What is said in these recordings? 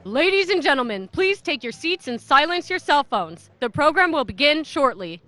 Ladies and gentlemen, please take your seats and silence your cell phones. The program will begin shortly.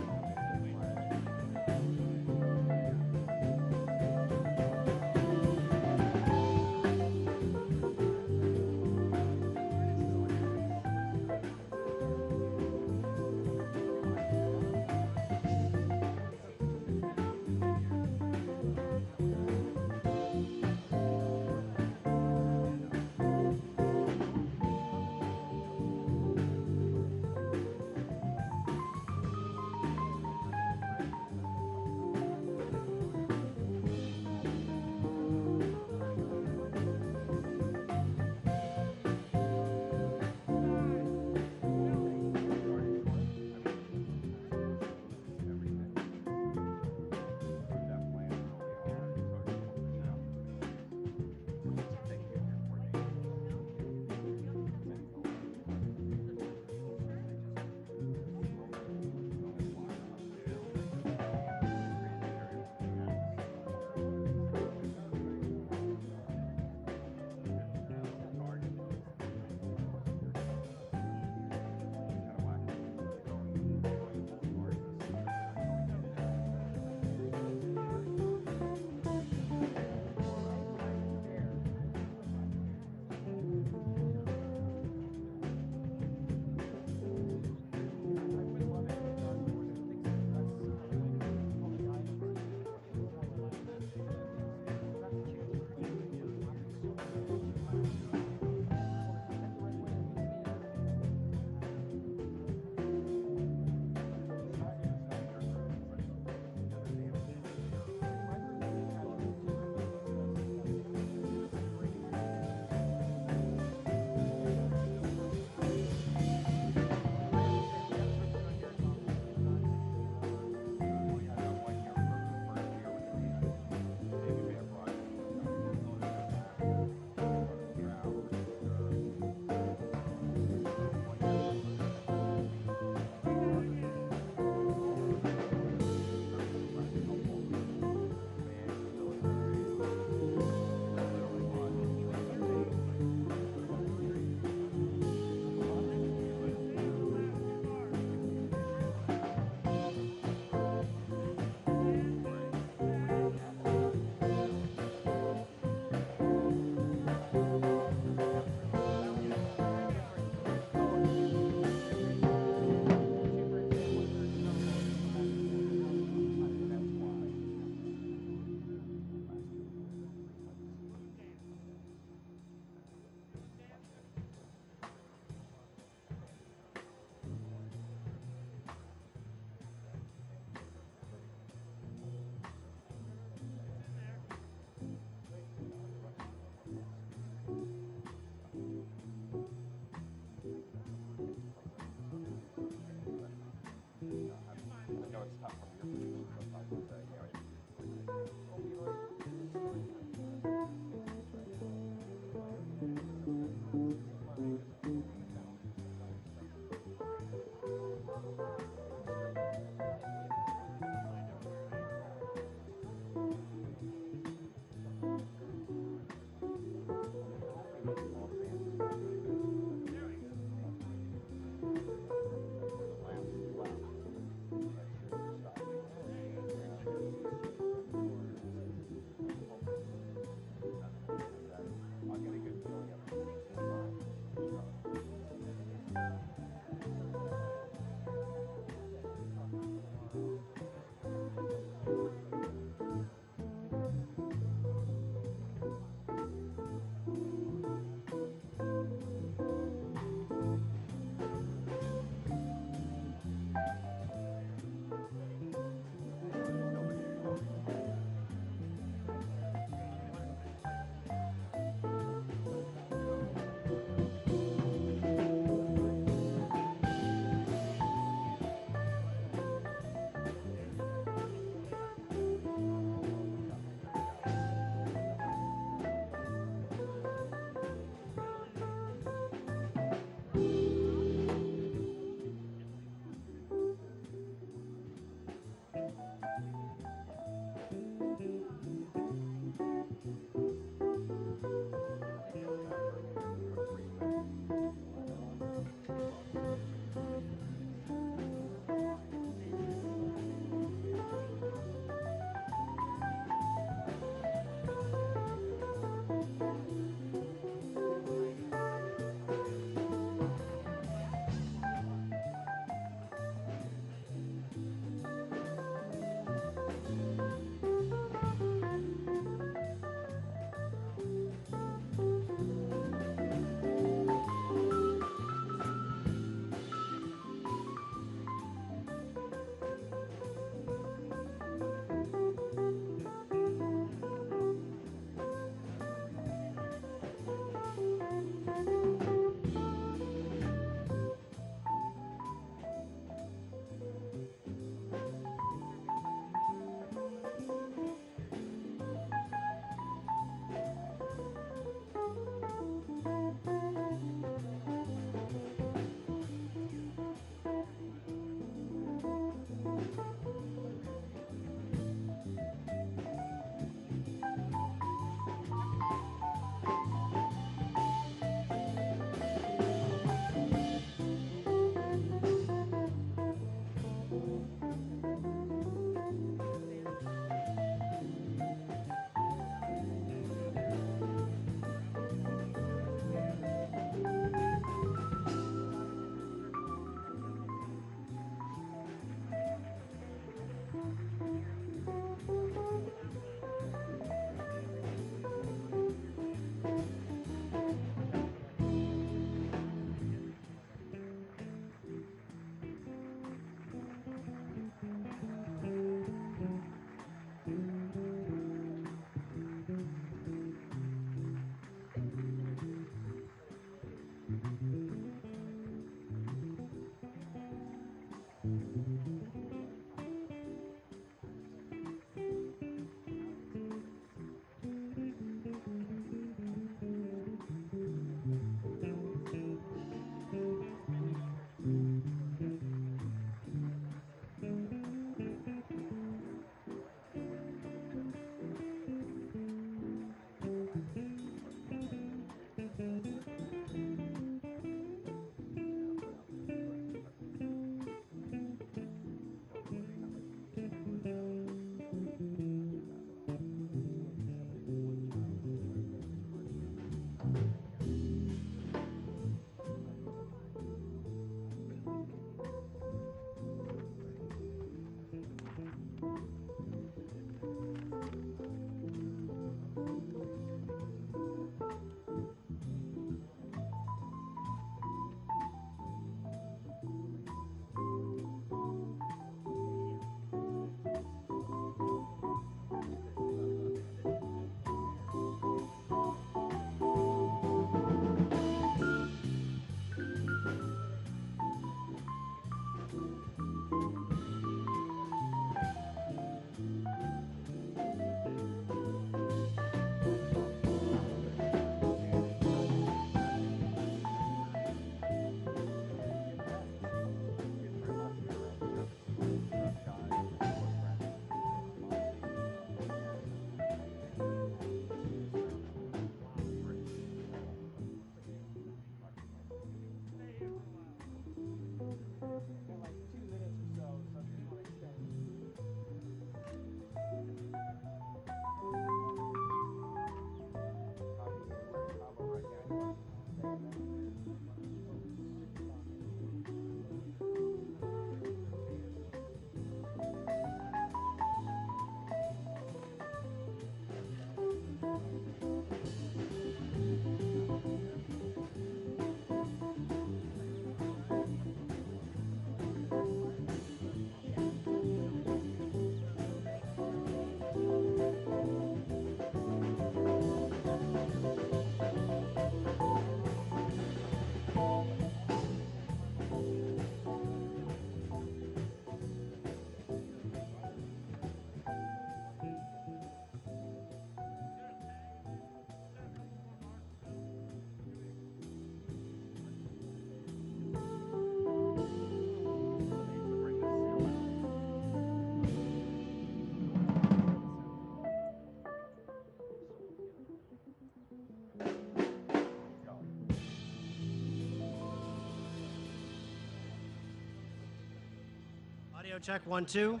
Audio check, 1, 2.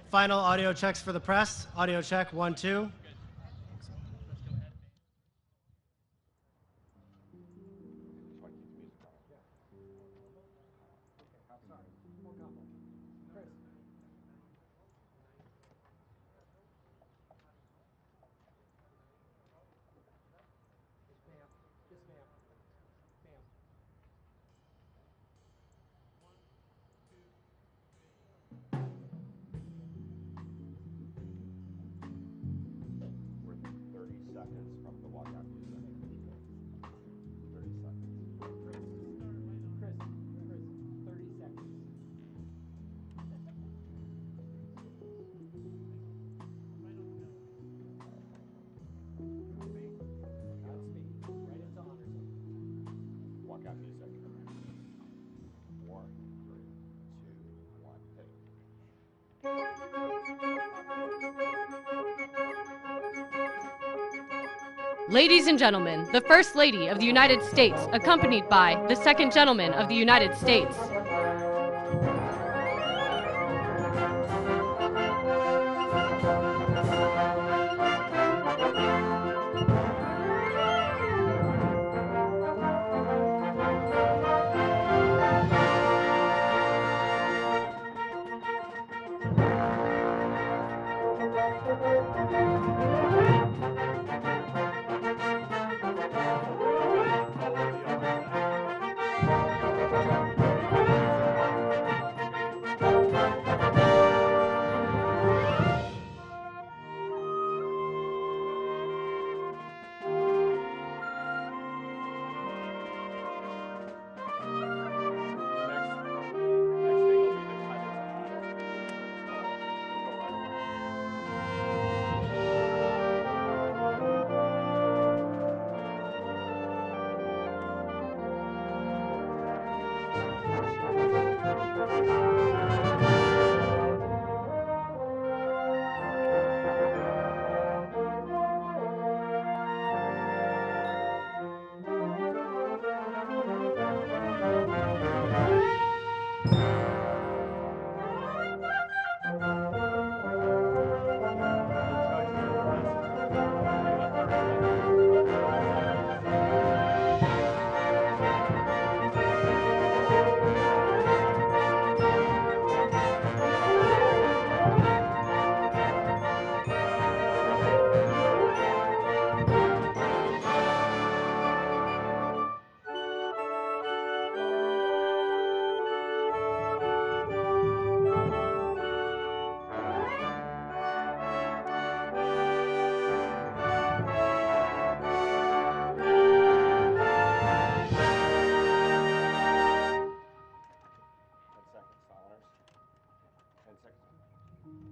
Final audio checks for the press. Audio check, 1, 2. We're 30 seconds from the walkout music. 30 seconds. Chris, 30 seconds. Godspeed. Right into honor zone. Walkout music. 4, 3, 2, 1, hit. Ladies and gentlemen, the First Lady of the United States, accompanied by the Second Gentleman of the United States.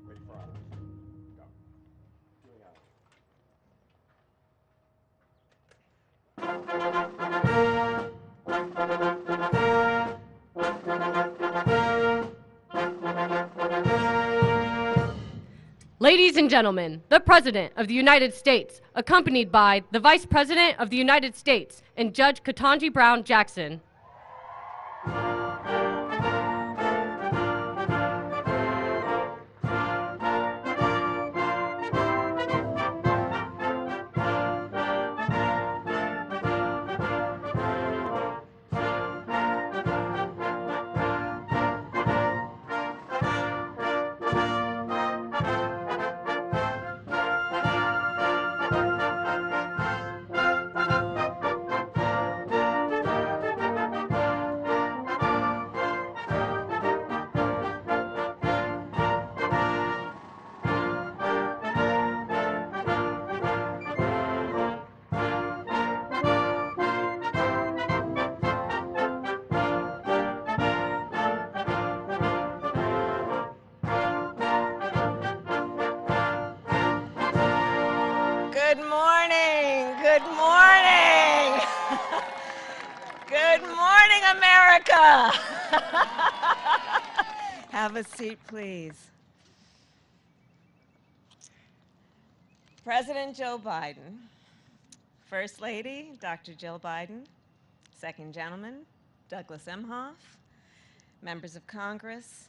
Ready for honors. Go. Doing honors. Ladies and gentlemen, the President of the United States, accompanied by the Vice President of the United States and Judge Ketanji Brown Jackson. Good morning. Good morning. Good morning, America. Have a seat, please. President Joe Biden, First Lady Dr. Jill Biden, Second Gentleman Douglas Emhoff, members of Congress,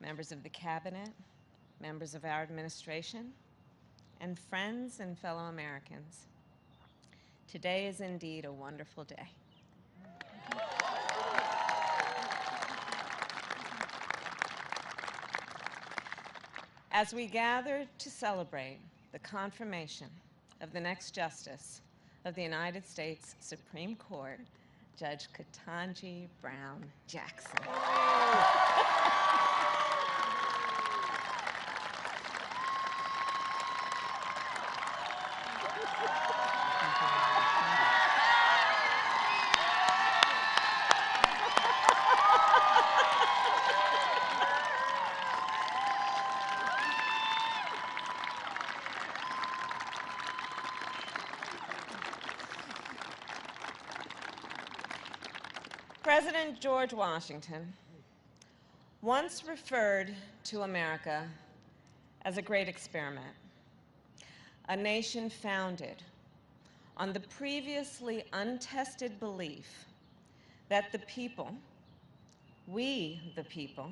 members of the cabinet, members of our administration, and friends and fellow Americans. Today is indeed a wonderful day. As we gather to celebrate the confirmation of the next Justice of the United States Supreme Court, Judge Ketanji Brown Jackson. President George Washington once referred to America as a great experiment, a nation founded on the previously untested belief that the people, we the people,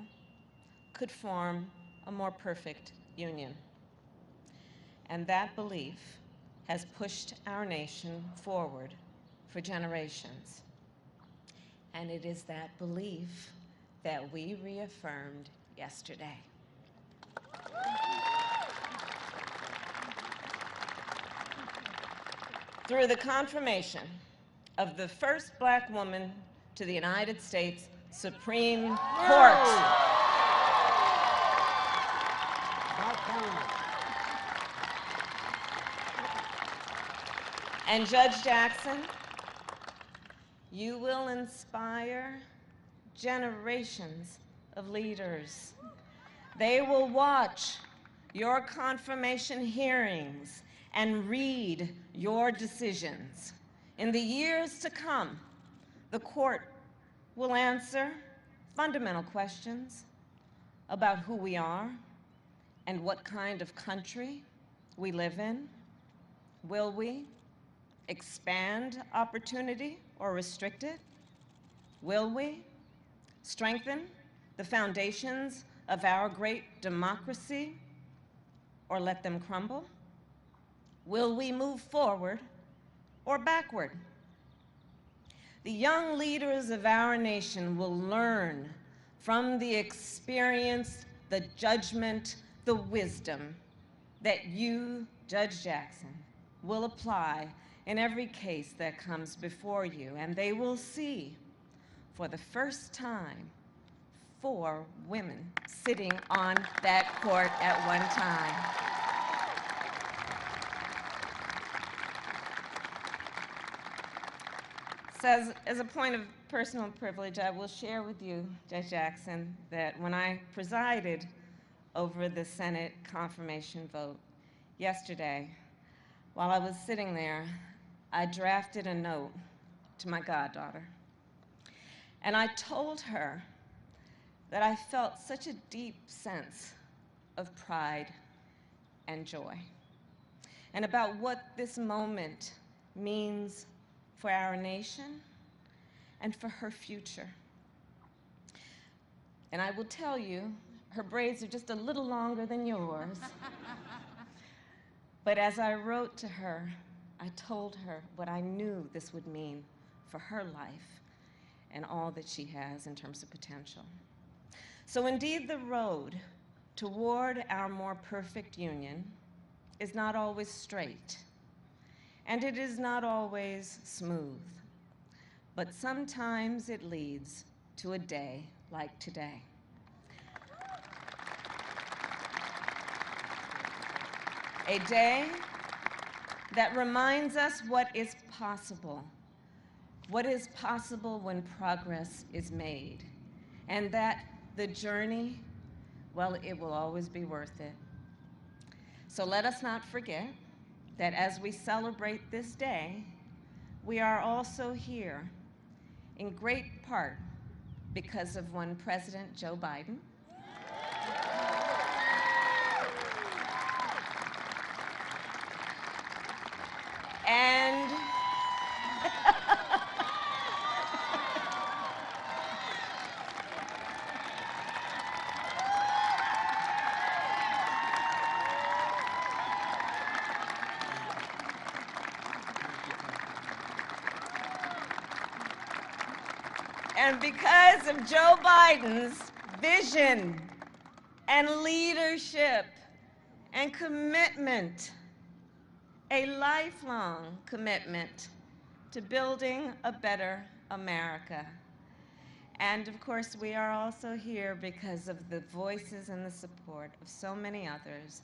could form a more perfect union. And that belief has pushed our nation forward for generations. And it is that belief that we reaffirmed yesterday. Through the confirmation of the first Black woman to the United States Supreme Court. And Judge Jackson, you will inspire generations of leaders. They will watch your confirmation hearings and read your decisions. In the years to come, the court will answer fundamental questions about who we are and what kind of country we live in. Will we expand opportunity or restrict it? Will we strengthen the foundations of our great democracy or let them crumble? Will we move forward or backward? The young leaders of our nation will learn from the experience, the judgment, the wisdom that you, Judge Jackson, will apply in every case that comes before you, and they will see, for the first time, 4 women sitting on that court at one time. So as a point of personal privilege, I will share with you, Judge Jackson, that when I presided over the Senate confirmation vote yesterday, while I was sitting there, I drafted a note to my goddaughter. And I told her that I felt such a deep sense of pride and joy, and about what this moment means for our nation and for her future. And I will tell you, her braids are just a little longer than yours. But as I wrote to her, I told her what I knew this would mean for her life and all that she has in terms of potential. So indeed, the road toward our more perfect union is not always straight, and it is not always smooth, but sometimes it leads to a day like today. A day that reminds us what is possible when progress is made, and that the journey, well, it will always be worth it. So let us not forget that as we celebrate this day, we are also here in great part because of one President Joe Biden, and And because of Joe Biden's vision and leadership and commitment, a lifelong commitment to building a better America. And of course, we are also here because of the voices and the support of so many others,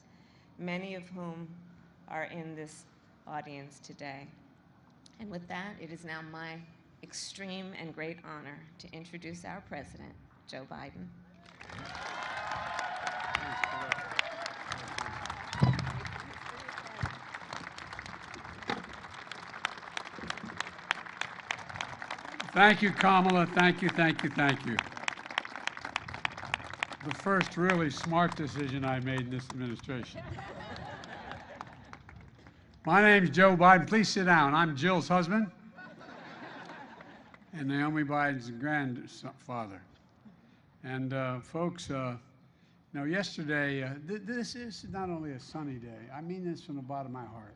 many of whom are in this audience today. And with that, it is now my extreme and great honor to introduce our president, Joe Biden. Thank you, Kamala. Thank you, thank you, thank you. The first really smart decision I made in this administration. My name's Joe Biden. Please sit down. I'm Jill's husband and Naomi Biden's grandfather. And folks, yesterday, this is not only a sunny day, I mean this from the bottom of my heart.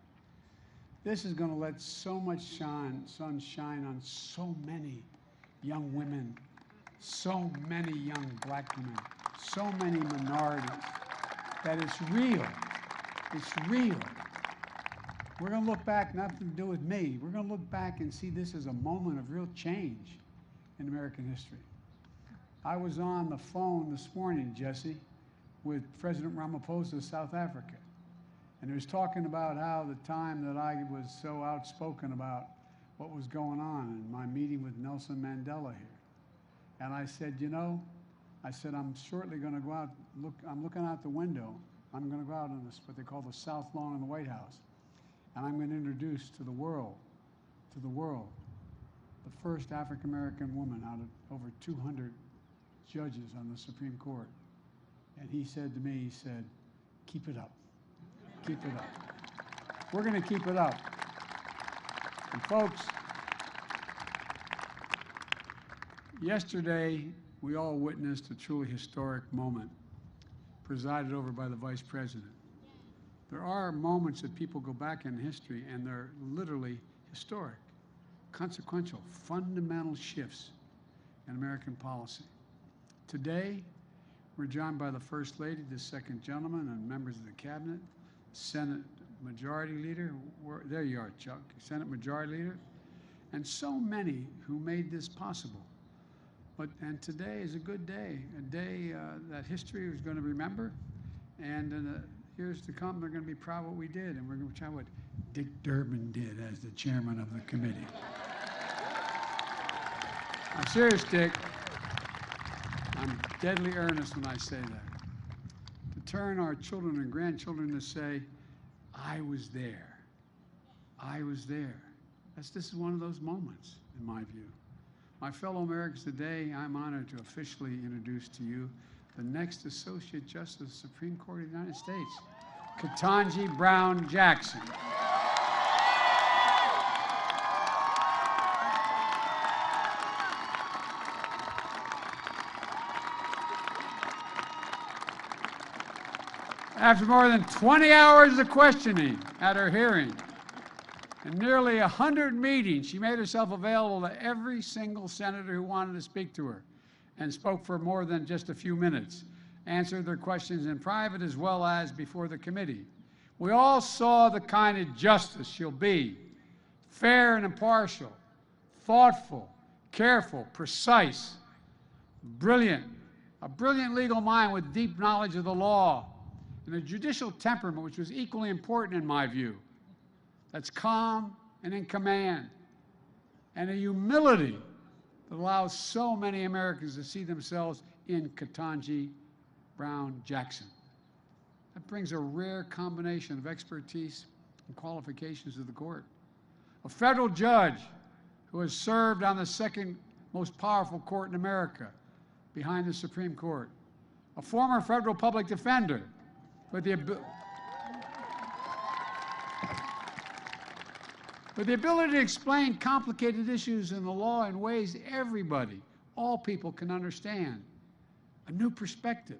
This is going to let so much sun shine on so many young women, so many young black women, so many minorities, that it's real. It's real. We're going to look back, nothing to do with me. We're going to look back and see this as a moment of real change in American history. I was on the phone this morning, Jesse, with President Ramaphosa of South Africa. And he was talking about how the time that I was so outspoken about what was going on in my meeting with Nelson Mandela here. And I said, I'm shortly going to go out, I'm looking out the window. I'm going to go out on this, what they call the South Lawn in the White House. And I'm going to introduce to the world, the first African-American woman out of over 200 judges on the Supreme Court. And he said to me, keep it up. Keep it up. We're going to keep it up. And folks, yesterday we all witnessed a truly historic moment presided over by the Vice President. There are moments that people go back in history and they're literally historic, consequential, fundamental shifts in American policy. Today, we're joined by the First Lady, the Second Gentleman, and members of the Cabinet, Senate Majority Leader, there you are, Chuck, Senate Majority Leader, and so many who made this possible. And today is a good day, a day that history is going to remember, and in the years to come, they're going to be proud of what we did, and we're going to try what Dick Durbin did as the chairman of the committee. I'm serious, Dick. I'm deadly earnest when I say that. To turn our children and grandchildren to say, I was there. I was there. This is one of those moments, in my view. My fellow Americans, today I'm honored to officially introduce to you the next Associate Justice of the Supreme Court of the United States, Ketanji Brown Jackson. After more than 20 hours of questioning at her hearing and nearly 100 meetings, she made herself available to every single senator who wanted to speak to her and spoke for more than just a few minutes, answered their questions in private as well as before the committee. We all saw the kind of justice she'll be: fair and impartial, thoughtful, careful, precise, brilliant, a brilliant legal mind with deep knowledge of the law, and a judicial temperament which was equally important in my view, that's calm and in command, and a humility that allows so many Americans to see themselves in Ketanji Brown Jackson. That brings a rare combination of expertise and qualifications to the court. A federal judge who has served on the second most powerful court in America, behind the Supreme Court. A former federal public defender with the ability to explain complicated issues in the law in ways everybody, all people can understand. A new perspective.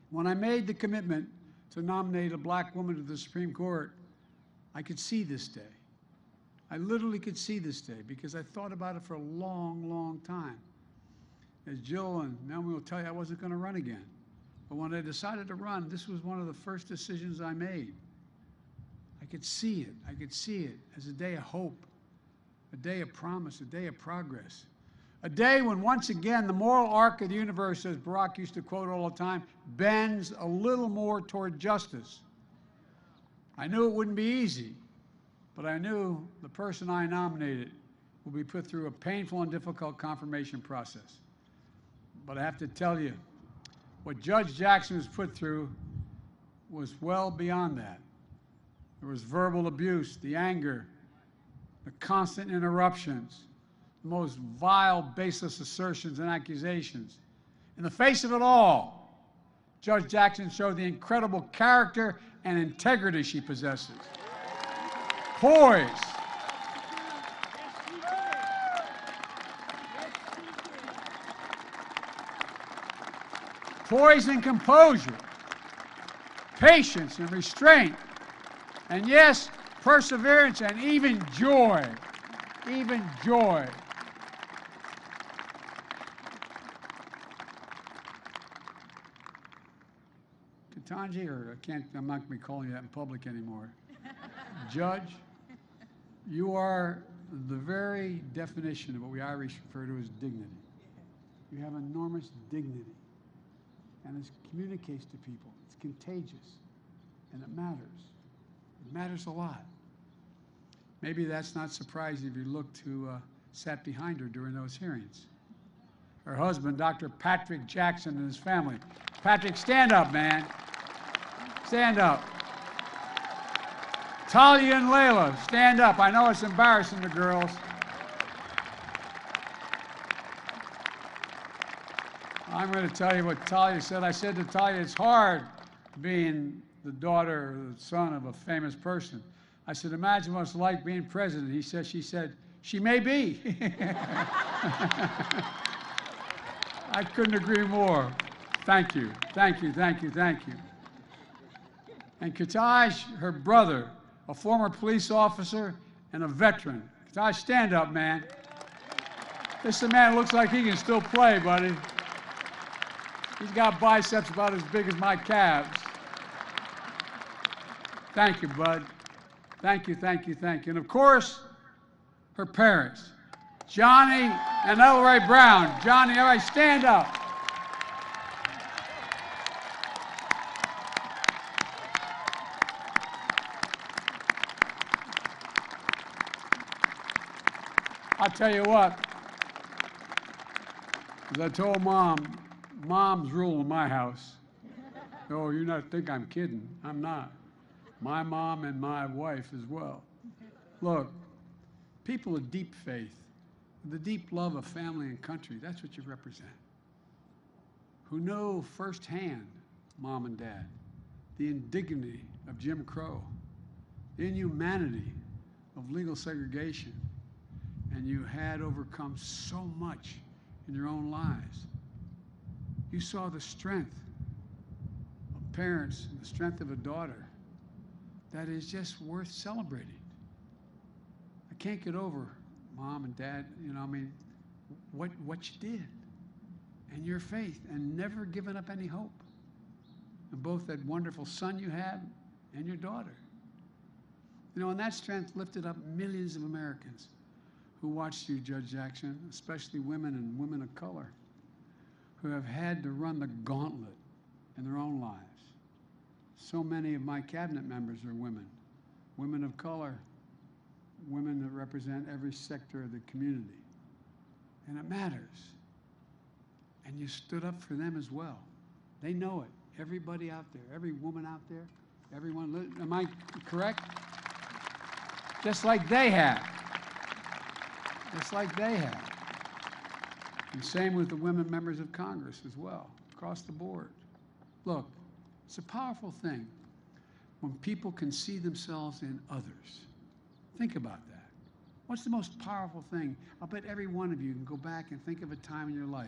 When I made the commitment to nominate a black woman to the Supreme Court, I could see this day. I literally could see this day because I thought about it for a long, long time. As Jill and Naomi will tell you, I wasn't going to run again. But when I decided to run, this was one of the first decisions I made. I could see it. I could see it as a day of hope, a day of promise, a day of progress. A day when, once again, the moral arc of the universe, as Barack used to quote all the time, bends a little more toward justice. I knew it wouldn't be easy, but I knew the person I nominated will be put through a painful and difficult confirmation process. But I have to tell you, what Judge Jackson was put through was well beyond that. There was verbal abuse, the anger, the constant interruptions, the most vile, baseless assertions and accusations. In the face of it all, Judge Jackson showed the incredible character and integrity she possesses. Poise. Poise and composure, patience and restraint, and yes, perseverance and even joy, even joy. Ketanji, or I'm not going to be calling you that in public anymore. Judge, you are the very definition of what we Irish refer to as dignity. You have enormous dignity. And it communicates to people. It's contagious, and it matters. It matters a lot. Maybe that's not surprising if you look who sat behind her during those hearings. Her husband, Dr. Patrick Jackson, and his family. Patrick, stand up, man. Stand up. Talia and Layla, stand up. I know it's embarrassing to girls. I'm going to tell you what Talia said. I said to Talia, it's hard being the daughter or the son of a famous person. I said, imagine what it's like being president. She said, she may be. I couldn't agree more. Thank you, thank you, thank you, thank you. And Ketanji, her brother, a former police officer and a veteran. Ketanji, stand up, man. This is a man who looks like he can still play, buddy. He's got biceps about as big as my calves. Thank you, bud. Thank you, thank you, thank you. And of course, her parents, Johnny and Elroy Brown. Johnny, all right, stand up. I'll tell you what, as I told Mom's rule in my house. Oh, you not think I'm kidding. I'm not. My mom and my wife as well. Look, people of deep faith, the deep love of family and country, that's what you represent. Who know firsthand, Mom and Dad, the indignity of Jim Crow, the inhumanity of legal segregation, and you had overcome so much in your own lives. You saw the strength of parents and the strength of a daughter that is just worth celebrating. I can't get over, Mom and Dad, what you did and your faith and never giving up any hope. And both that wonderful son you had and your daughter. And that strength lifted up millions of Americans who watched you, Judge Jackson, especially women and women of color, who have had to run the gauntlet in their own lives. So many of my cabinet members are women, women of color, women that represent every sector of the community. And it matters. And you stood up for them as well. They know it. Everybody out there, every woman out there, everyone, am I correct? Just like they have. Just like they have. And same with the women members of Congress as well, across the board. Look, it's a powerful thing when people can see themselves in others. Think about that. What's the most powerful thing? I'll bet every one of you can go back and think of a time in your life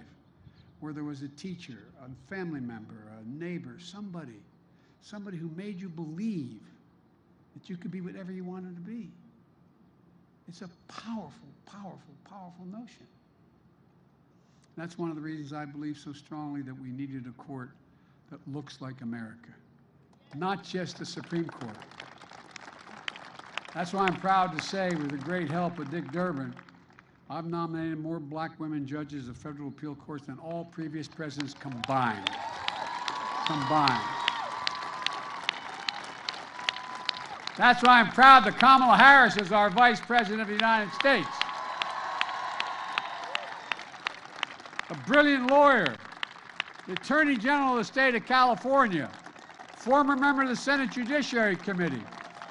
where there was a teacher, a family member, a neighbor, somebody who made you believe that you could be whatever you wanted to be. It's a powerful, powerful, powerful notion. That's one of the reasons I believe so strongly that we needed a court that looks like America, not just the Supreme Court. That's why I'm proud to say, with the great help of Dick Durbin, I've nominated more black women judges of federal appeal courts than all previous presidents combined. That's why I'm proud that Kamala Harris is our Vice President of the United States. A brilliant lawyer, the Attorney General of the state of California, former member of the Senate Judiciary Committee.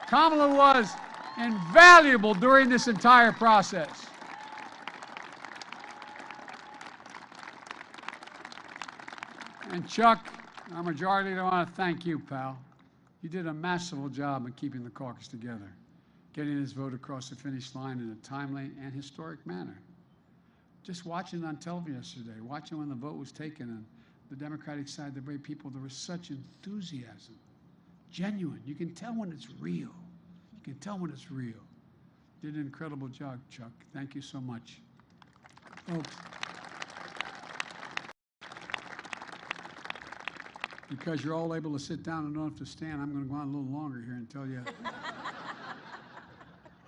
Kamala was invaluable during this entire process. And Chuck, our majority leader, I want to thank you, pal. You did a masterful job in keeping the caucus together, getting this vote across the finish line in a timely and historic manner. Just watching on television yesterday, watching when the vote was taken on the Democratic side, the way people, there was such enthusiasm, genuine. You can tell when it's real. You can tell when it's real. You did an incredible job, Chuck. Thank you so much. Folks, because you're all able to sit down and don't have to stand, I'm going to go on a little longer here and tell you.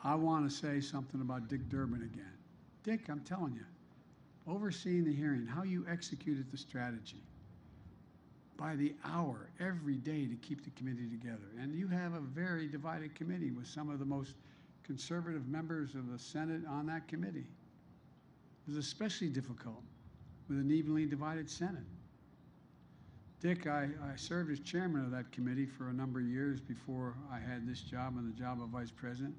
I want to say something about Dick Durbin again. Dick, I'm telling you, overseeing the hearing, how you executed the strategy by the hour, every day to keep the committee together. And you have a very divided committee with some of the most conservative members of the Senate on that committee. It was especially difficult with an evenly divided Senate. Dick, I served as chairman of that committee for a number of years before I had this job and the job of vice president,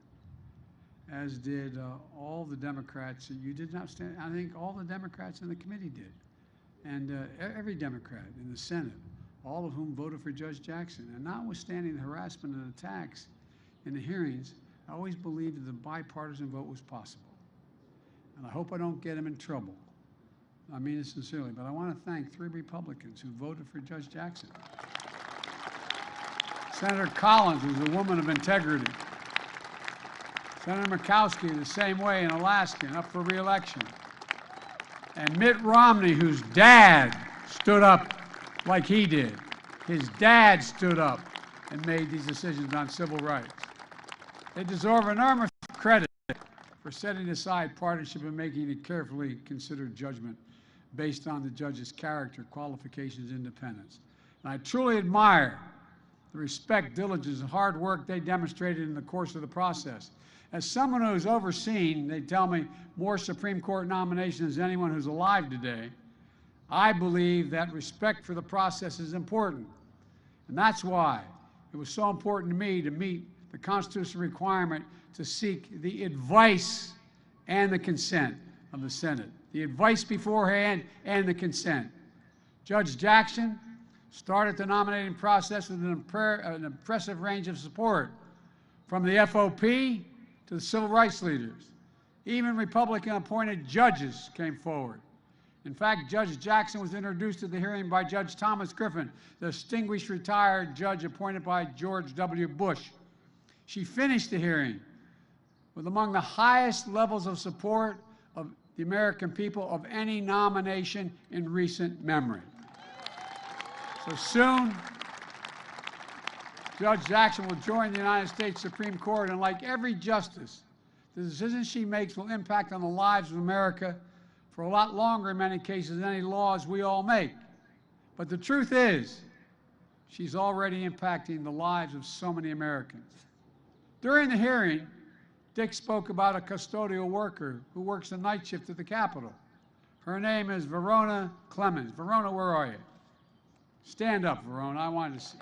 as did all the Democrats. You did not stand, I think all the Democrats in the committee did, and every Democrat in the Senate, all of whom voted for Judge Jackson. And notwithstanding the harassment and attacks in the hearings, I always believed that the bipartisan vote was possible. And I hope I don't get him in trouble. I mean it sincerely, but I want to thank 3 Republicans who voted for Judge Jackson. Senator Collins was a woman of integrity. Senator Murkowski the same way, an Alaskan, up for re-election. And Mitt Romney, whose dad stood up like he did. His dad stood up and made these decisions on civil rights. They deserve enormous credit for setting aside partisanship and making a carefully considered judgment based on the judge's character, qualifications, independence. And I truly admire the respect, diligence, and hard work they demonstrated in the course of the process. As someone who's overseen, they tell me, more Supreme Court nominations than anyone who's alive today, I believe that respect for the process is important. And that's why it was so important to me to meet the constitutional requirement to seek the advice and the consent of the Senate. The advice beforehand and the consent. Judge Jackson started the nominating process with an impressive range of support, from the FOP to the civil rights leaders. Even Republican-appointed judges came forward. In fact, Judge Jackson was introduced at the hearing by Judge Thomas Griffin, the distinguished retired judge appointed by George W. Bush. She finished the hearing with among the highest levels of support of the American people of any nomination in recent memory. So soon, Judge Jackson will join the United States Supreme Court, and like every justice, the decisions she makes will impact on the lives of America for a lot longer in many cases than any laws we all make. But the truth is, she's already impacting the lives of so many Americans. During the hearing, Dick spoke about a custodial worker who works the night shift at the Capitol. Her name is Verona Clemens. Verona, where are you? Stand up, Verona. I wanted to see.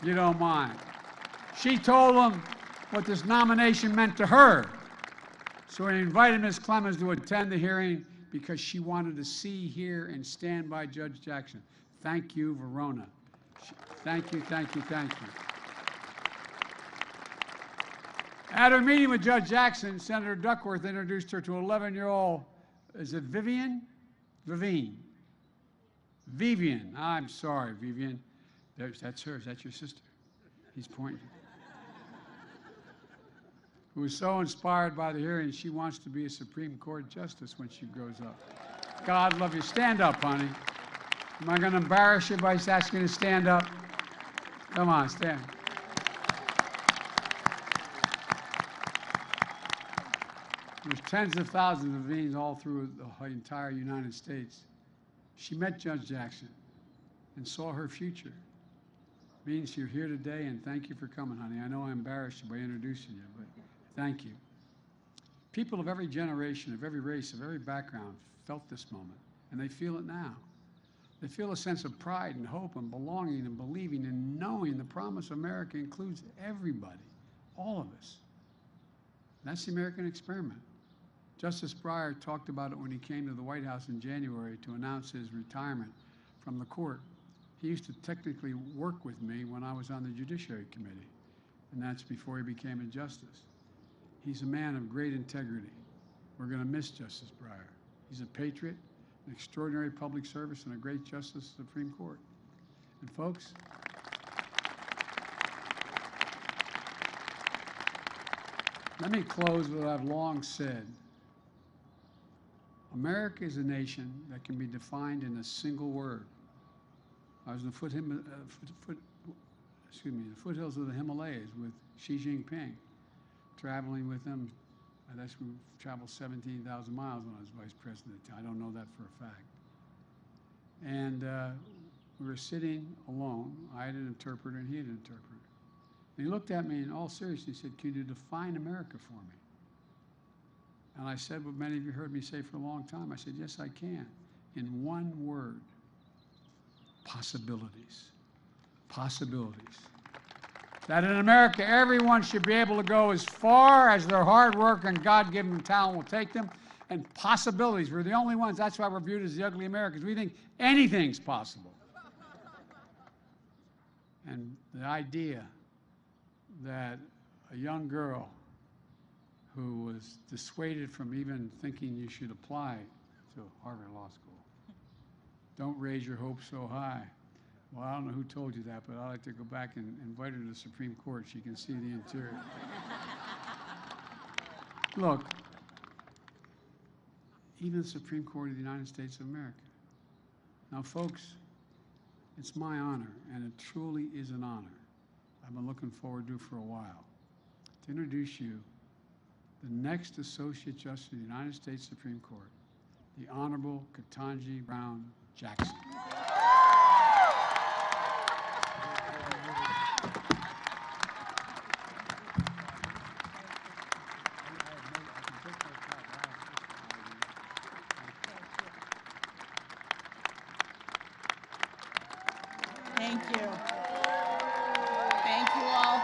You don't mind. She told him what this nomination meant to her. So he invited Ms. Clemens to attend the hearing because she wanted to see, hear, and stand by Judge Jackson. Thank you, Verona. Thank you, thank you, thank you. At her meeting with Judge Jackson, Senator Duckworth introduced her to 11-year-old, is it Vivian? Vivian. I'm sorry, Vivian. That's hers. That's your sister. He's pointing. who was so inspired by the hearing, she wants to be a Supreme Court justice when she grows up. God love you. Stand up, honey. Am I going to embarrass you by asking you to stand up? Come on, stand. There's tens of thousands of Veens all through the entire United States. She met Judge Jackson and saw her future. Veens, you're here today, and thank you for coming, honey. I know I embarrassed you by introducing you, but thank you. People of every generation, of every race, of every background felt this moment, and they feel it now. They feel a sense of pride and hope and belonging and believing and knowing the promise of America includes everybody, all of us. That's the American experiment. Justice Breyer talked about it when he came to the White House in January to announce his retirement from the court. He used to technically work with me when I was on the Judiciary Committee, and that's before he became a justice. He's a man of great integrity. We're going to miss Justice Breyer. He's a patriot, an extraordinary public service, and a great justice of the Supreme Court. And folks, let me close with what I've long said. America is a nation that can be defined in a single word. I was in the foothills of the Himalayas with Xi Jinping, traveling with him. I guess we traveled 17,000 miles when I was vice president. I don't know that for a fact. And we were sitting alone. I had an interpreter and he had an interpreter. And he looked at me in all seriousness. He said, "Can you define America for me?" And I said what many of you heard me say for a long time. I said, "Yes, I can. In one word, possibilities. Possibilities. That in America, everyone should be able to go as far as their hard work and God-given talent will take them, and possibilities. We're the only ones. That's why we're viewed as the ugly Americans. We think anything's possible." And the idea that a young girl who was dissuaded from even thinking you should apply to Harvard Law School, don't raise your hopes so high. Well, I don't know who told you that, but I'd like to go back and invite her to the Supreme Court. She can see the interior. Look, even the Supreme Court of the United States of America. Now, folks, it's my honor, and it truly is an honor. I've been looking forward to it for a while, to introduce you the next Associate Justice of the United States Supreme Court, the Honorable Ketanji Brown Jackson. Thank you. Thank you all.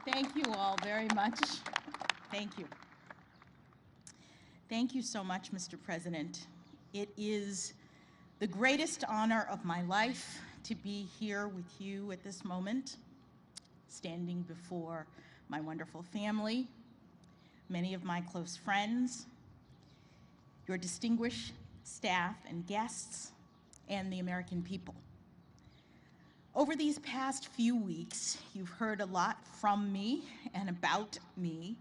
Thank you all very much. Thank you. Thank you so much, Mr. President. It is the greatest honor of my life to be here with you at this moment, standing before my wonderful family, many of my close friends, your distinguished staff and guests, and the American people. Over these past few weeks, you've heard a lot from me and about me,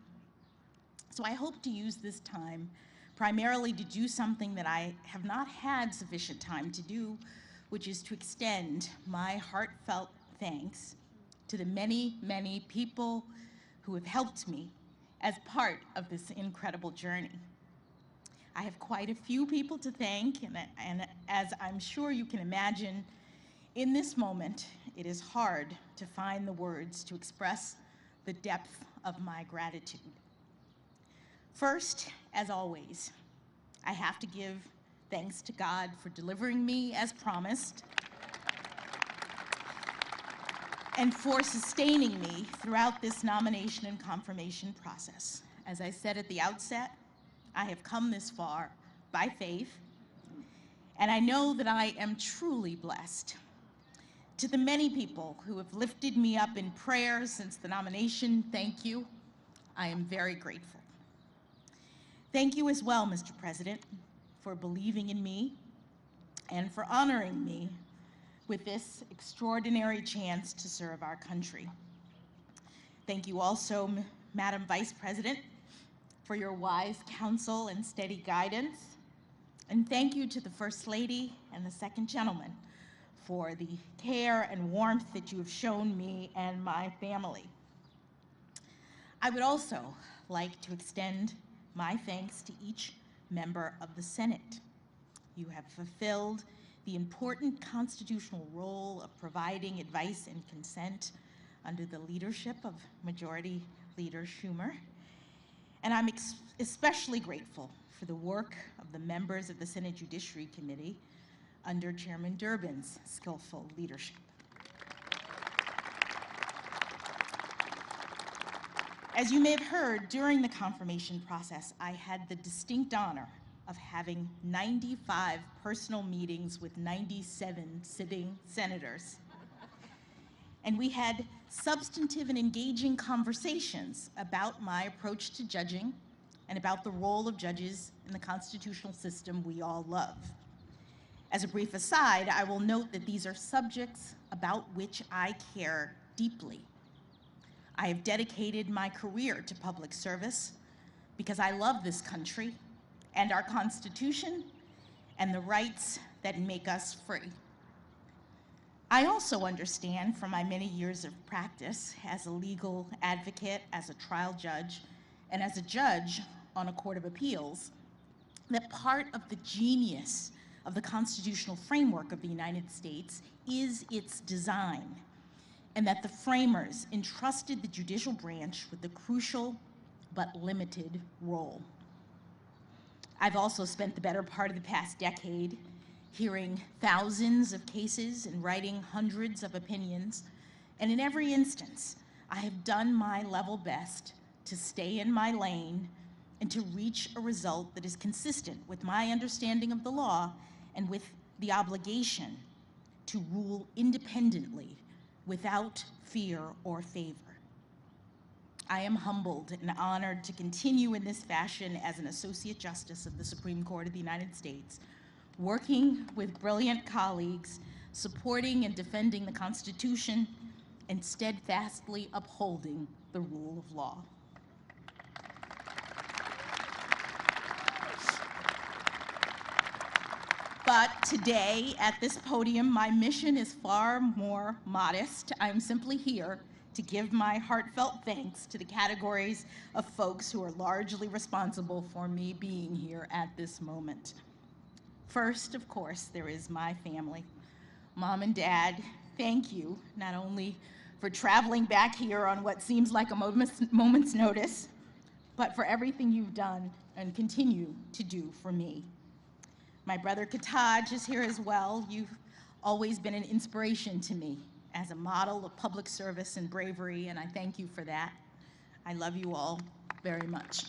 so I hope to use this time primarily to do something that I have not had sufficient time to do, which is to extend my heartfelt thanks to the many, many people who have helped me as part of this incredible journey. I have quite a few people to thank, and as I'm sure you can imagine, in this moment, it is hard to find the words to express the depth of my gratitude. First, as always, I have to give thanks to God for delivering me as promised and for sustaining me throughout this nomination and confirmation process. As I said at the outset, I have come this far by faith, and I know that I am truly blessed. To the many people who have lifted me up in prayer since the nomination, thank you. I am very grateful. Thank you as well, Mr. President, for believing in me and for honoring me with this extraordinary chance to serve our country. Thank you also, Madam Vice President, for your wise counsel and steady guidance. And thank you to the First Lady and the Second Gentleman for the care and warmth that you have shown me and my family. I would also like to extend my thanks to each member of the Senate. You have fulfilled the important constitutional role of providing advice and consent under the leadership of Majority Leader Schumer. And I'm especially grateful for the work of the members of the Senate Judiciary Committee under Chairman Durbin's skillful leadership. As you may have heard, during the confirmation process, I had the distinct honor of having 95 personal meetings with 97 sitting senators. And we had substantive and engaging conversations about my approach to judging and about the role of judges in the constitutional system we all love. As a brief aside, I will note that these are subjects about which I care deeply. I have dedicated my career to public service because I love this country and our Constitution and the rights that make us free. I also understand from my many years of practice as a legal advocate, as a trial judge, and as a judge on a court of appeals, that part of the genius of the constitutional framework of the United States is its design, and that the framers entrusted the judicial branch with a crucial but limited role. I've also spent the better part of the past decade hearing thousands of cases and writing hundreds of opinions, and in every instance, I have done my level best to stay in my lane and to reach a result that is consistent with my understanding of the law and with the obligation to rule independently without fear or favor. I am humbled and honored to continue in this fashion as an Associate Justice of the Supreme Court of the United States, working with brilliant colleagues, supporting and defending the Constitution, and steadfastly upholding the rule of law. But today, at this podium, my mission is far more modest. I'm simply here to give my heartfelt thanks to the categories of folks who are largely responsible for me being here at this moment. First, of course, there is my family. Mom and Dad, thank you, not only for traveling back here on what seems like a moment's notice, but for everything you've done and continue to do for me. My brother Ketanji is here as well. You've always been an inspiration to me as a model of public service and bravery, and I thank you for that. I love you all very much.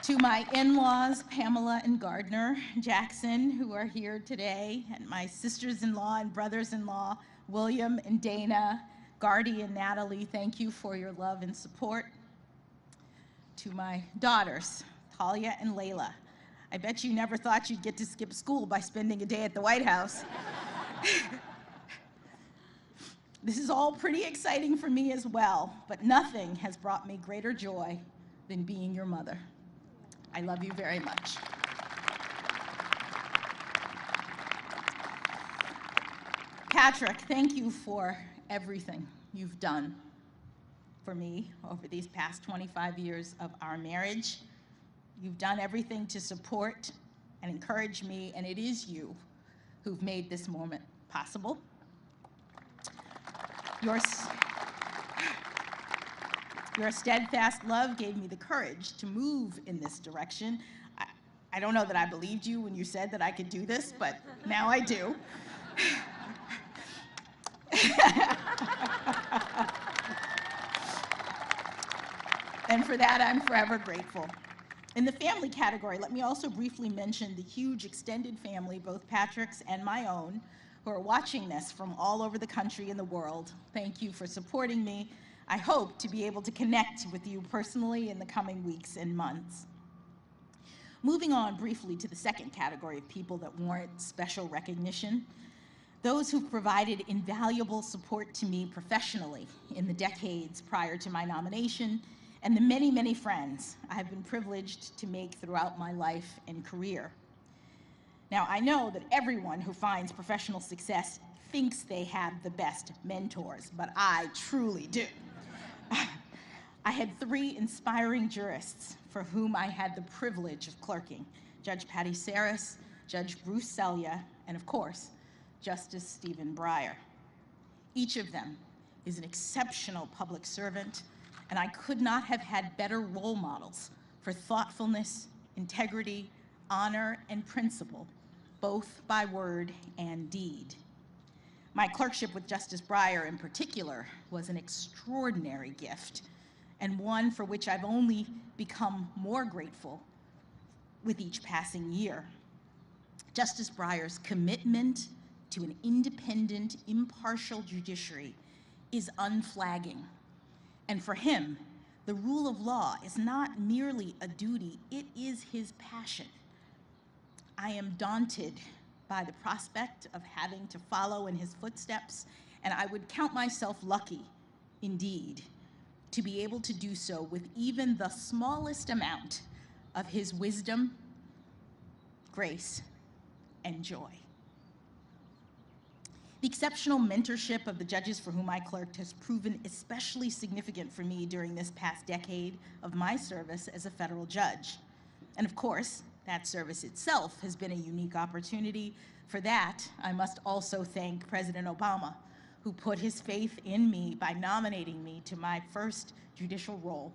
To my in-laws, Pamela and Gardner Jackson, who are here today, and my sisters-in-law and brothers-in-law, William and Dana, Gardy and Natalie, thank you for your love and support. To my daughters, Talia and Layla, I bet you never thought you'd get to skip school by spending a day at the White House. This is all pretty exciting for me as well, but nothing has brought me greater joy than being your mother. I love you very much. Patrick, thank you for everything you've done for me over these past 25 years of our marriage. You've done everything to support and encourage me, and it is you who've made this moment possible. Your steadfast love gave me the courage to move in this direction. I don't know that I believed you when you said that I could do this, but now I do. And for that, I'm forever grateful. In the family category, let me also briefly mention the huge extended family, both Patrick's and my own, who are watching this from all over the country and the world. Thank you for supporting me. I hope to be able to connect with you personally in the coming weeks and months. Moving on briefly to the second category of people that warrant special recognition, those who've provided invaluable support to me professionally in the decades prior to my nomination, and the many, many friends I have been privileged to make throughout my life and career. Now, I know that everyone who finds professional success thinks they have the best mentors, but I truly do. I had 3 inspiring jurists for whom I had the privilege of clerking: Judge Patty Saris, Judge Bruce Selya, and of course, Justice Stephen Breyer. Each of them is an exceptional public servant, and I could not have had better role models for thoughtfulness, integrity, honor, and principle, both by word and deed. My clerkship with Justice Breyer in particular was an extraordinary gift, and one for which I've only become more grateful with each passing year. Justice Breyer's commitment to an independent, impartial judiciary is unflagging. And for him, the rule of law is not merely a duty, it is his passion. I am daunted by the prospect of having to follow in his footsteps, and I would count myself lucky, indeed, to be able to do so with even the smallest amount of his wisdom, grace, and joy. The exceptional mentorship of the judges for whom I clerked has proven especially significant for me during this past decade of my service as a federal judge. And of course, that service itself has been a unique opportunity. For that, I must also thank President Obama, who put his faith in me by nominating me to my first judicial role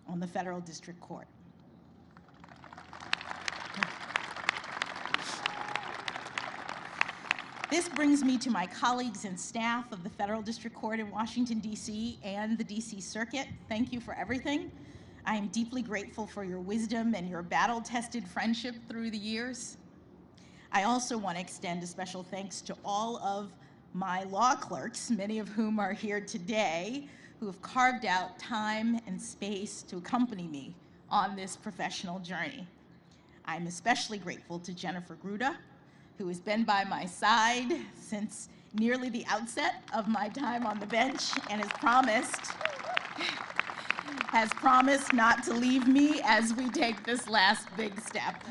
on the Federal District Court. This brings me to my colleagues and staff of the Federal District Court in Washington, D.C. and the D.C. Circuit. Thank you for everything. I am deeply grateful for your wisdom and your battle-tested friendship through the years. I also want to extend a special thanks to all of my law clerks, many of whom are here today, who have carved out time and space to accompany me on this professional journey. I'm especially grateful to Jennifer Gruda, who has been by my side since nearly the outset of my time on the bench and has promised not to leave me as we take this last big step.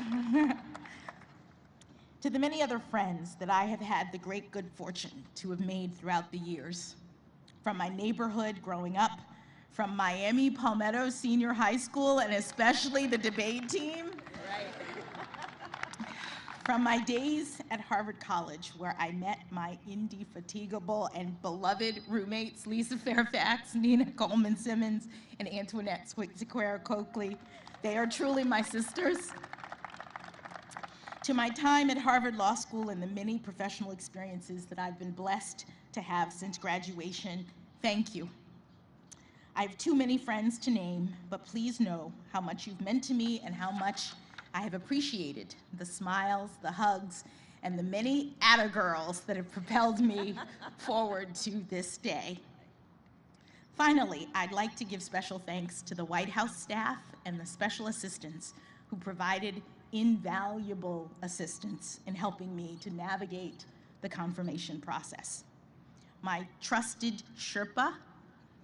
To the many other friends that I have had the great good fortune to have made throughout the years, from my neighborhood growing up, from Miami Palmetto Senior High School, and especially the debate team, from my days at Harvard College, where I met my indefatigable and beloved roommates, Lisa Fairfax, Nina Coleman Simmons, and Antoinette Sequeira Coakley. They are truly my sisters. To my time at Harvard Law School and the many professional experiences that I've been blessed to have since graduation, thank you. I have too many friends to name, but please know how much you've meant to me and how much I have appreciated the smiles, the hugs, and the many atta-girls that have propelled me forward to this day. Finally, I'd like to give special thanks to the White House staff and the special assistants who provided invaluable assistance in helping me to navigate the confirmation process. My trusted Sherpa,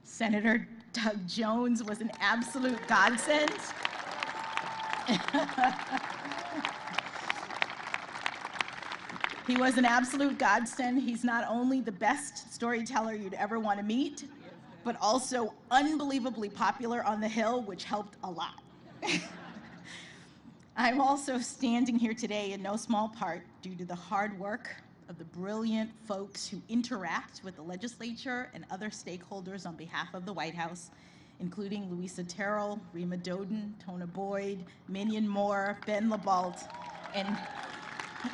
Senator Doug Jones, was an absolute godsend. He was an absolute godsend. He's not only the best storyteller you'd ever want to meet, but also unbelievably popular on the Hill, which helped a lot. I'm also standing here today in no small part due to the hard work of the brilliant folks who interact with the legislature and other stakeholders on behalf of the White House, including Louisa Terrell, Rima Doden, Tona Boyd, Minion Moore, Ben LaBalt, and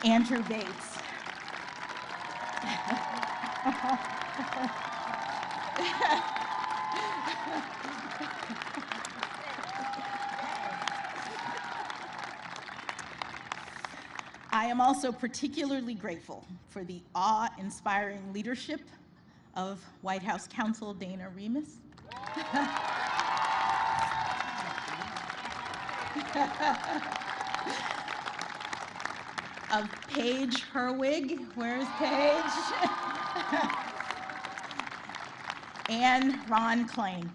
Andrew Bates. I am also particularly grateful for the awe-inspiring leadership of White House counsel Dana Remus. of Paige Herwig. Where's Paige? And Ron Klain.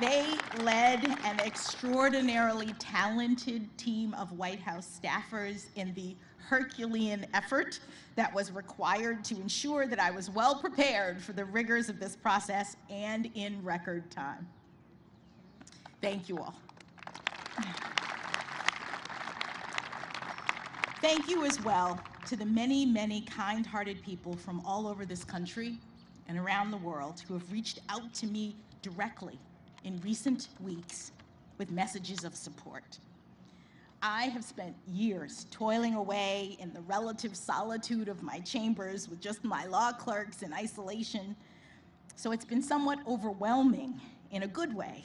They led an extraordinarily talented team of White House staffers in the Herculean effort that was required to ensure that I was well prepared for the rigors of this process and in record time. Thank you all. Thank you as well to the many, many kind-hearted people from all over this country and around the world who have reached out to me directly in recent weeks with messages of support. I have spent years toiling away in the relative solitude of my chambers with just my law clerks in isolation, so it's been somewhat overwhelming in a good way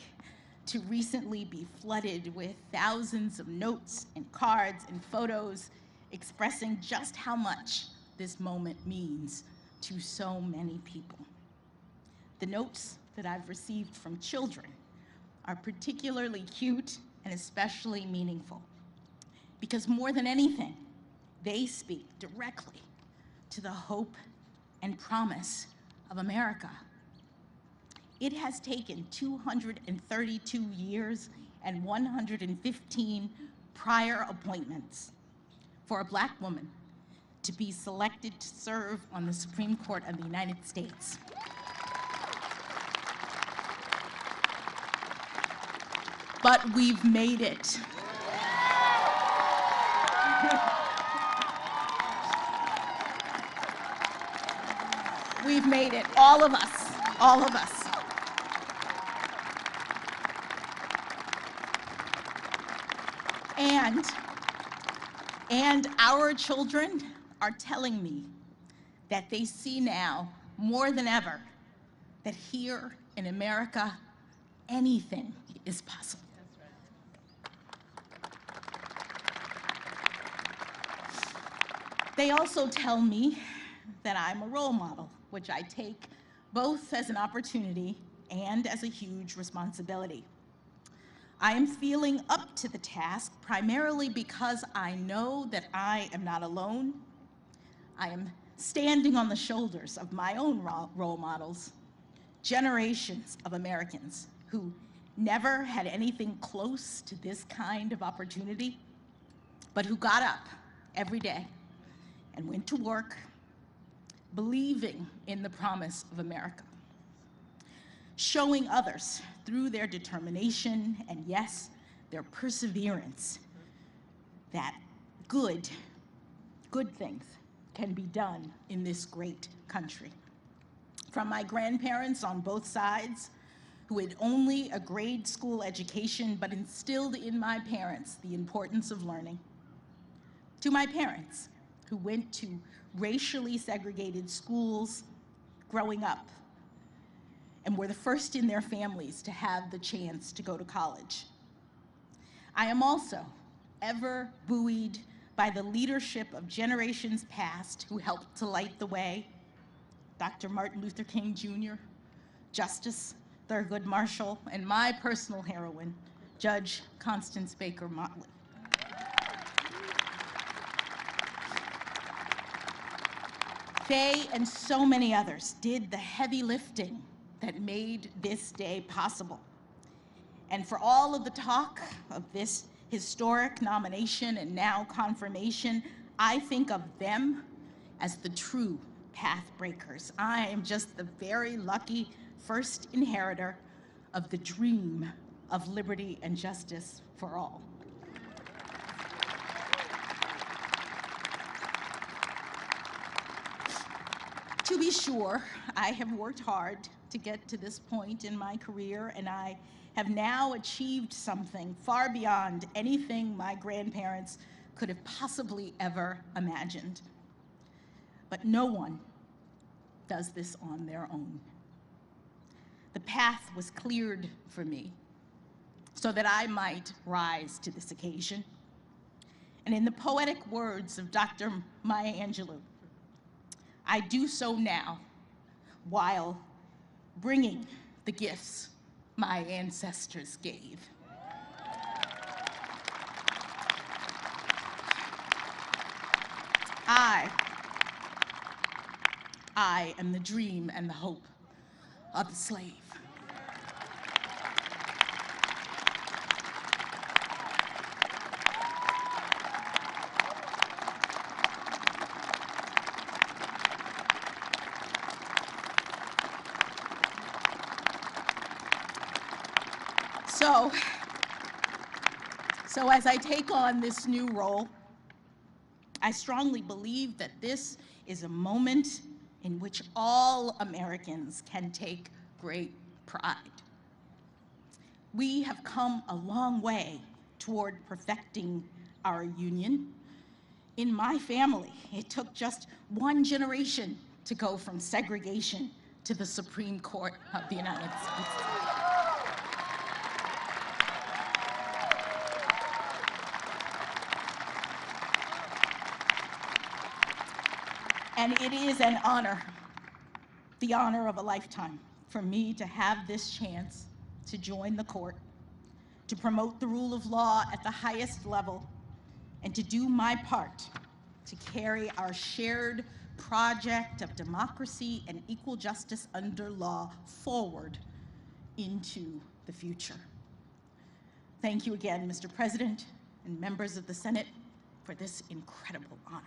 to recently be flooded with thousands of notes and cards and photos expressing just how much this moment means to so many people. The notes that I've received from children are particularly cute and especially meaningful because more than anything, they speak directly to the hope and promise of America. It has taken 232 years and 115 prior appointments for a Black woman to be selected to serve on the Supreme Court of the United States. But we've made it. We've made it, all of us, all of us. And our children are telling me that they see now more than ever that here in America, anything is possible. They also tell me that I'm a role model, which I take both as an opportunity and as a huge responsibility. I am feeling up to the task primarily because I know that I am not alone. I am standing on the shoulders of my own role models, generations of Americans who never had anything close to this kind of opportunity, but who got up every day and went to work believing in the promise of America, showing others through their determination and, yes, their perseverance that good things can be done in this great country. From my grandparents on both sides, who had only a grade school education but instilled in my parents the importance of learning, to my parents, who went to racially segregated schools growing up and were the first in their families to have the chance to go to college. I am also ever buoyed by the leadership of generations past who helped to light the way: Dr. Martin Luther King Jr., Justice Thurgood Marshall, and my personal heroine, Judge Constance Baker Motley. They and so many others did the heavy lifting that made this day possible. And for all of the talk of this historic nomination and now confirmation, I think of them as the true path breakers. I am just the very lucky first inheritor of the dream of liberty and justice for all. To be sure, I have worked hard to get to this point in my career, and I have now achieved something far beyond anything my grandparents could have possibly ever imagined. But no one does this on their own. The path was cleared for me so that I might rise to this occasion. And in the poetic words of Dr. Maya Angelou, I do so now while bringing the gifts my ancestors gave. I am the dream and the hope of the slave. So as I take on this new role, I strongly believe that this is a moment in which all Americans can take great pride. We have come a long way toward perfecting our union. In my family, it took just one generation to go from segregation to the Supreme Court of the United States. And it is an honor, the honor of a lifetime, for me to have this chance to join the court, to promote the rule of law at the highest level, and to do my part to carry our shared project of democracy and equal justice under law forward into the future. Thank you again, Mr. President and members of the Senate, for this incredible honor.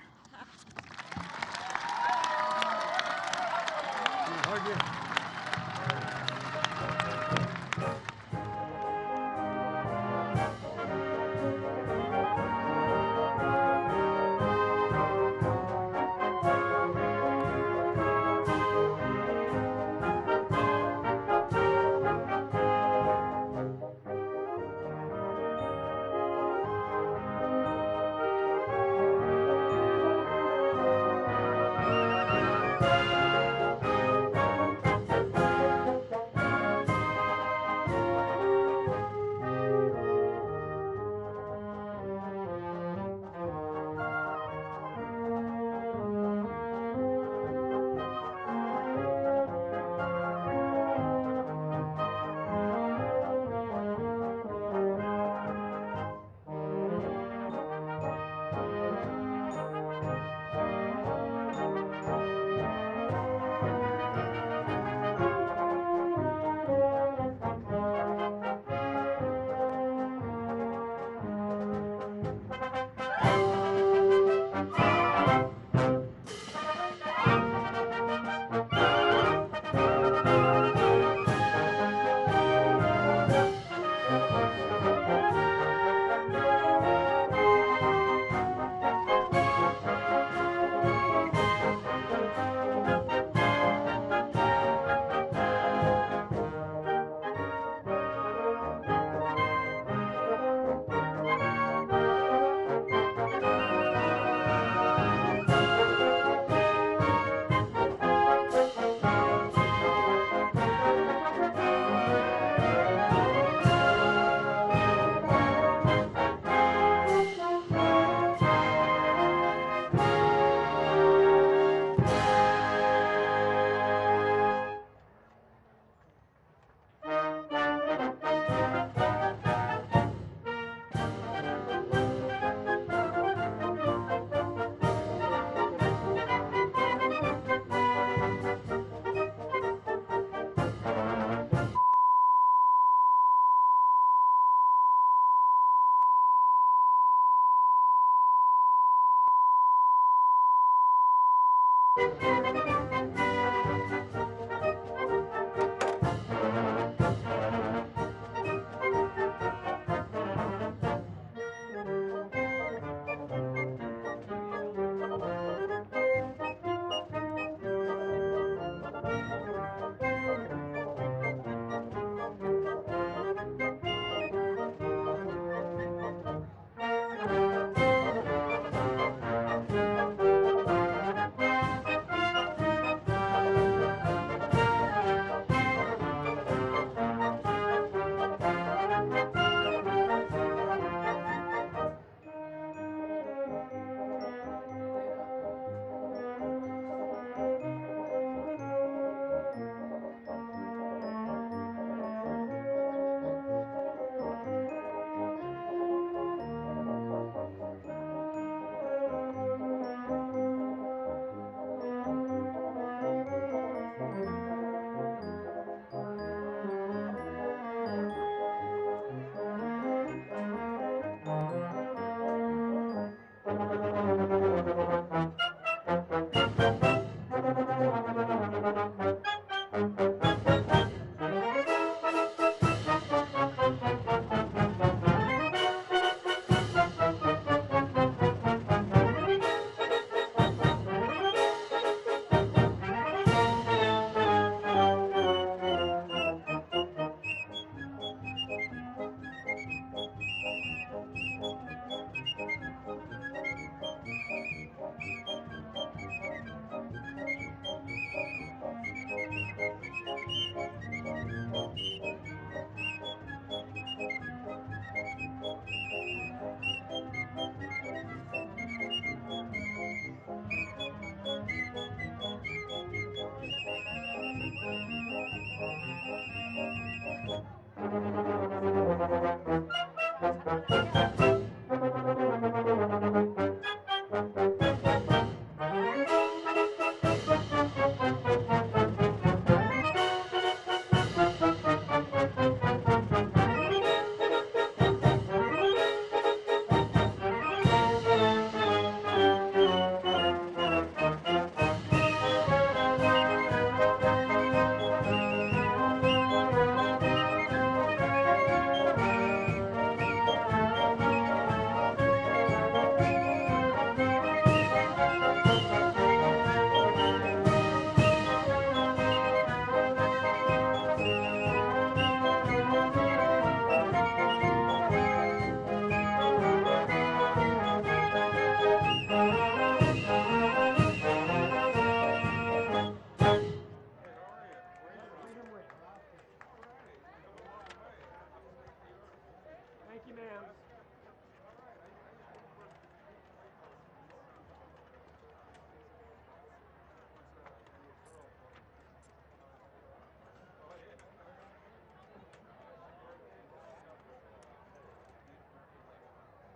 Thank you.